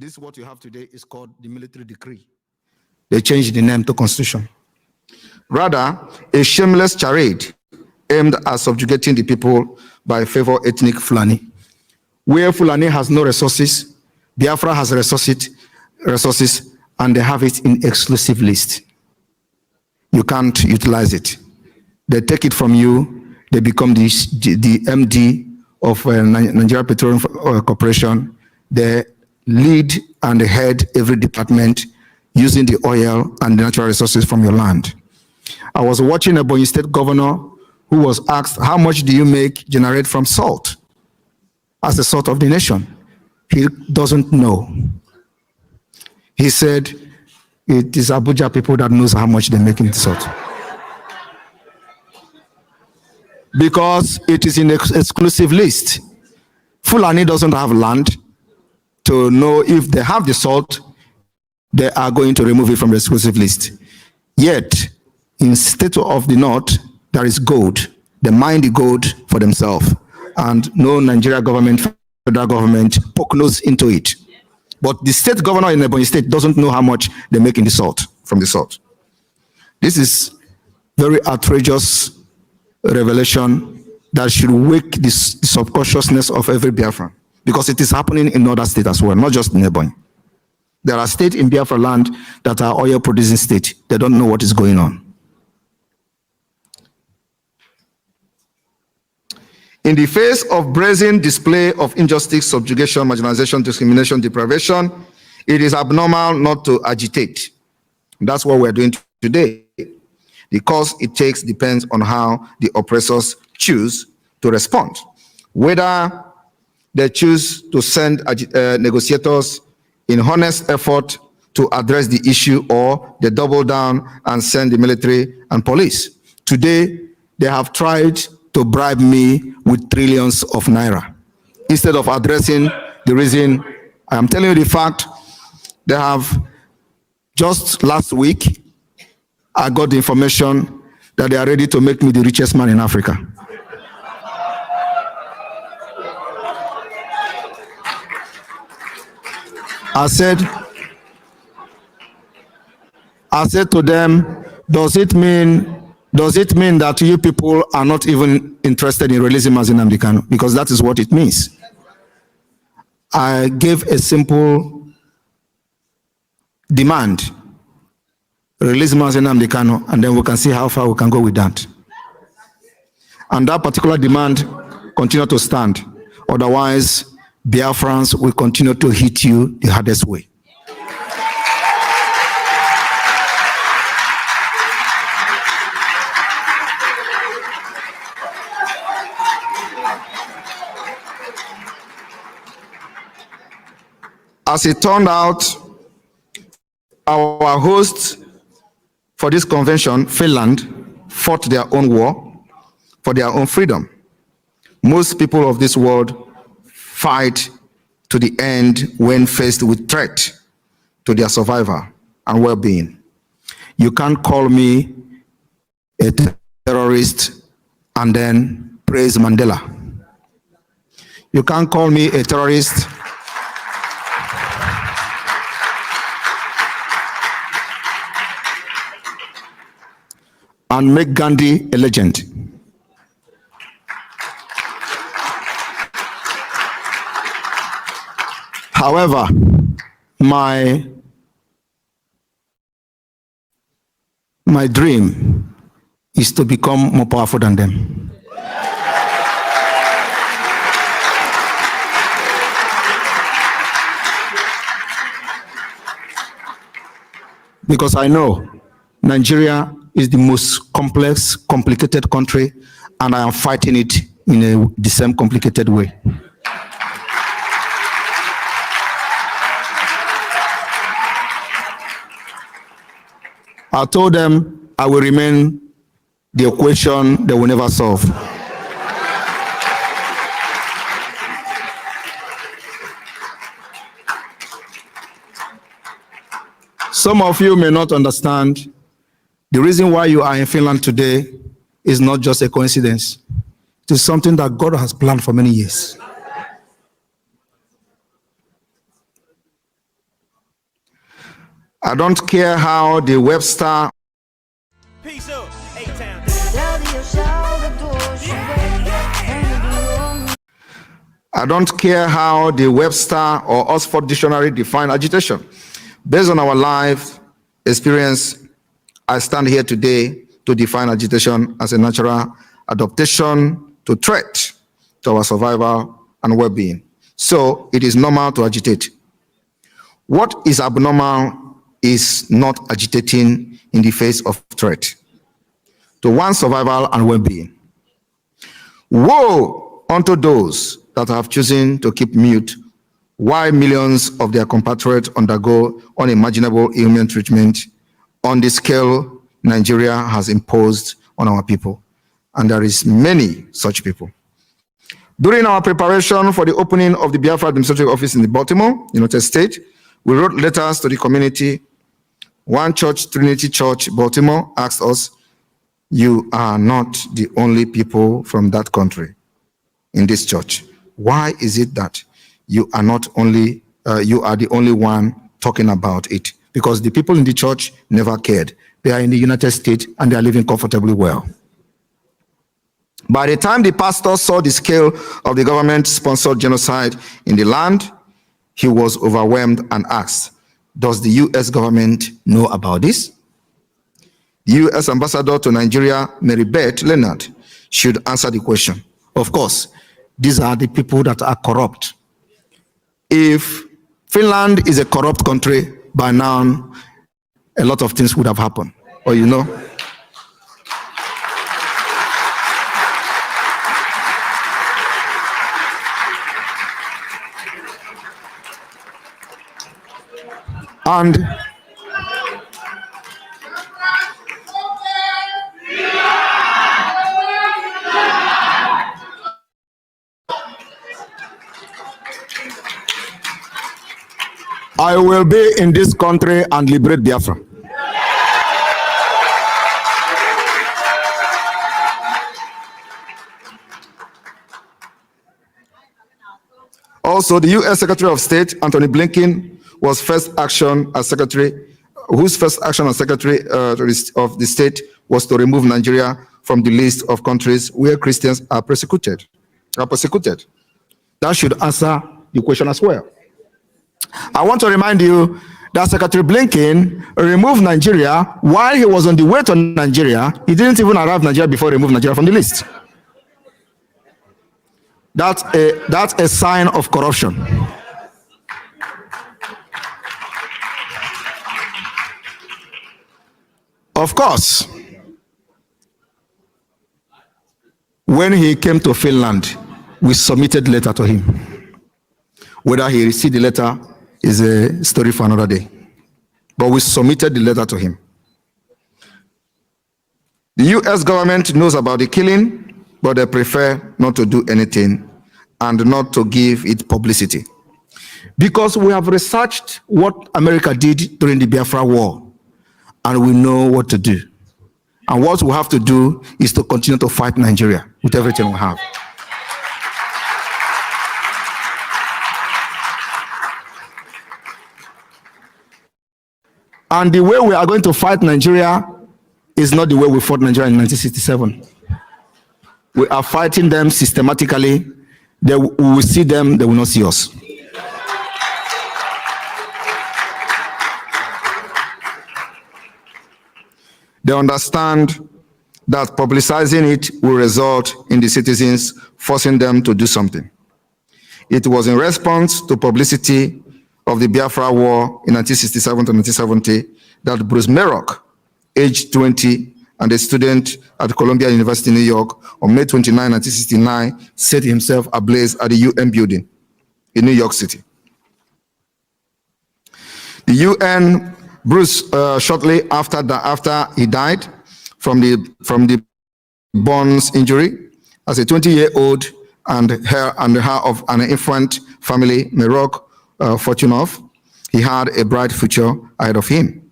This, what you have today, is called the military decree. They changed the name to constitution. Rather, a shameless charade aimed at subjugating the people by favor ethnic Fulani. Where Fulani has no resources, Biafra has resources, and they have it in exclusive list. You can't utilize it. They take it from you. They become the MD of Nigeria Petroleum Corporation. They lead and head every department using the oil and the natural resources from your land. I was watching a Ebonyi State governor who was asked, how much do you generate from salt as the salt of the nation? He doesn't know. He said, it is Abuja people that knows how much they make in the salt. Because it is in exclusive list. Fulani doesn't have land to know if they have the salt, they are going to remove it from the exclusive list. Yet, in state of the north, there is gold. They mine the gold for themselves. And no Nigeria government, federal government, poke nose into it. But the state governor in Ebonyi State doesn't know how much they make in the salt, from the salt. This is very outrageous revelation that should wake the subconsciousness of every Biafran, because it is happening in other states as well, not just in Ebonyi. There are states in Biafra land that are oil producing states. They don't know what is going on. In the face of brazen display of injustice, subjugation, marginalization, discrimination, deprivation, it is abnormal not to agitate. That's what we're doing today. The course it takes depends on how the oppressors choose to respond. Whether they choose to send negotiators in honest effort to address the issue, or they double down and send the military and police. Today, they have tried to bribe me with trillions of Naira. Instead of addressing the reason, I am telling you the fact, they have, just last week, I got the information that they are ready to make me the richest man in Africa. I said to them, does it mean that you people are not even interested in releasing Nnamdi Kanu? Because that is what it means. I gave a simple demand. Release Nnamdi Kanu, and then we can see how far we can go with that. And that particular demand continue to stand. Otherwise, Biafrans will continue to hit you the hardest way. As it turned out, our host for this convention, Finland, fought their own war for their own freedom. Most people of this world fight to the end when faced with threat to their survival and well-being. You can't call me a terrorist and then praise Mandela. You can't call me a terrorist and make Gandhi a legend. However, my dream is to become more powerful than them. Because I know Nigeria is the most complex, complicated country, and I am fighting it in the same complicated way. I told them I will remain the equation they will never solve. Some of you may not understand the reason why you are in Finland today is not just a coincidence. It is something that God has planned for many years. I don't care how the Webster. Peace up, I don't care how the Webster or Oxford Dictionary define agitation. Based on our life experience, I stand here today to define agitation as a natural adaptation to threat to our survival and well-being. So it is normal to agitate. What is abnormal is not agitating in the face of threat to one's survival and well-being. Woe unto those that have chosen to keep mute while millions of their compatriots undergo unimaginable inhuman treatment on the scale Nigeria has imposed on our people. And there is many such people. During our preparation for the opening of the Biafra Administrative Office in Baltimore, United States, we wrote letters to the community. One church, Trinity Church, Baltimore, asked us, "You are not the only people from that country in this church. Why is it that you are not only, you are the only one talking about it?" Because the people in the church never cared. They are in the United States and they are living comfortably well. By the time the pastor saw the scale of the government-sponsored genocide in the land, he was overwhelmed and asked, "Does the U.S. government know about this?" The U.S. ambassador to Nigeria, Mary Beth Leonard, should answer the question. Of course, these are the people that are corrupt. If Finland is a corrupt country, by now, a lot of things would have happened. Or you know. And I will be in this country and liberate Biafra. Also, the U.S. Secretary of State, Anthony Blinken, whose first action as Secretary of the State was to remove Nigeria from the list of countries where Christians are persecuted. That should answer the question as well. I want to remind you that Secretary Blinken removed Nigeria while he was on the way to Nigeria. He didn't even arrive in Nigeria before he removed Nigeria from the list. That's a sign of corruption. Of course, when he came to Finland, we submitted a letter to him. Whether he received the letter is a story for another day. But we submitted the letter to him. The U.S. government knows about the killing, but they prefer not to do anything and not to give it publicity. Because we have researched what America did during the Biafra War, and we know what to do. And what we have to do is to continue to fight Nigeria with everything we have. And the way we are going to fight Nigeria is not the way we fought Nigeria in 1967. We are fighting them systematically. We will see them, they will not see us. They understand that publicizing it will result in the citizens forcing them to do something. It was in response to publicity of the Biafra War in 1967 to 1970 that Bruce Merrock, aged 20 and a student at Columbia University, New York, on May 29, 1969, set himself ablaze at the UN building in New York City. The UN, Bruce, shortly after he died from the burns injury, as a 20-year-old and her of an infant family, Merrock Fortunoff, he had a bright future ahead of him.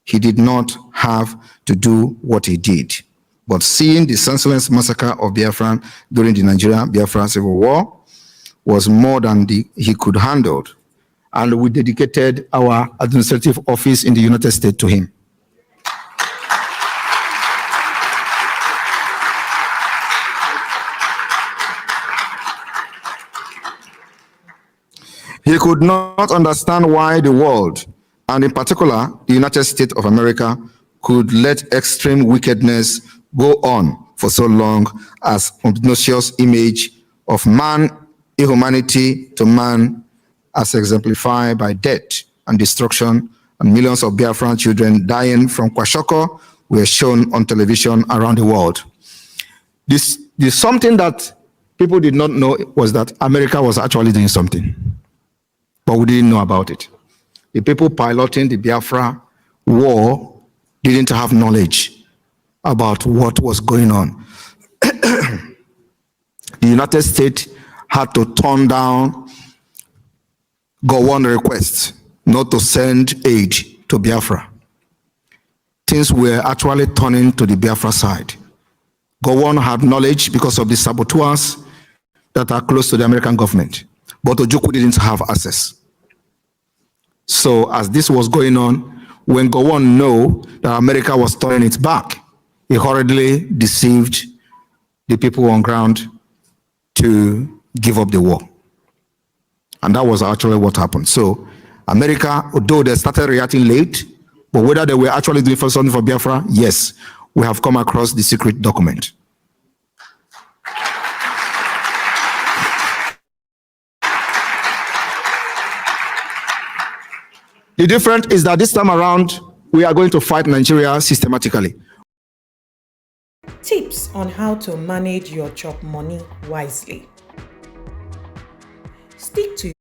He did not have to do what he did. But seeing the senseless massacre of Biafra during the Nigeria-Biafra Civil War was more than he could handle. and we dedicated our administrative office in the United States to him. He could not understand why the world, and in particular the United States of America, could let extreme wickedness go on for so long as obnoxious image of man inhumanity to man, as exemplified by death and destruction, and millions of Biafran children dying from kwashiorkor were shown on television around the world. This something that people did not know was that America was actually doing something, but we didn't know about it. The people piloting the Biafra war didn't have knowledge about what was going on. The United States had to turn down Gowon requests not to send aid to Biafra. Things were actually turning to the Biafra side. Gowon had knowledge because of the saboteurs that are close to the American government, but Ojukwu didn't have access. So as this was going on, when Gowon knew that America was turning its back, he hurriedly deceived the people on ground to give up the war. And that was actually what happened. So America, although they started reacting late, but whether they were actually doing something for Biafra, yes, we have come across the secret document. The difference is that this time around, we are going to fight Nigeria systematically. Tips on how to manage your chop money wisely. Stick to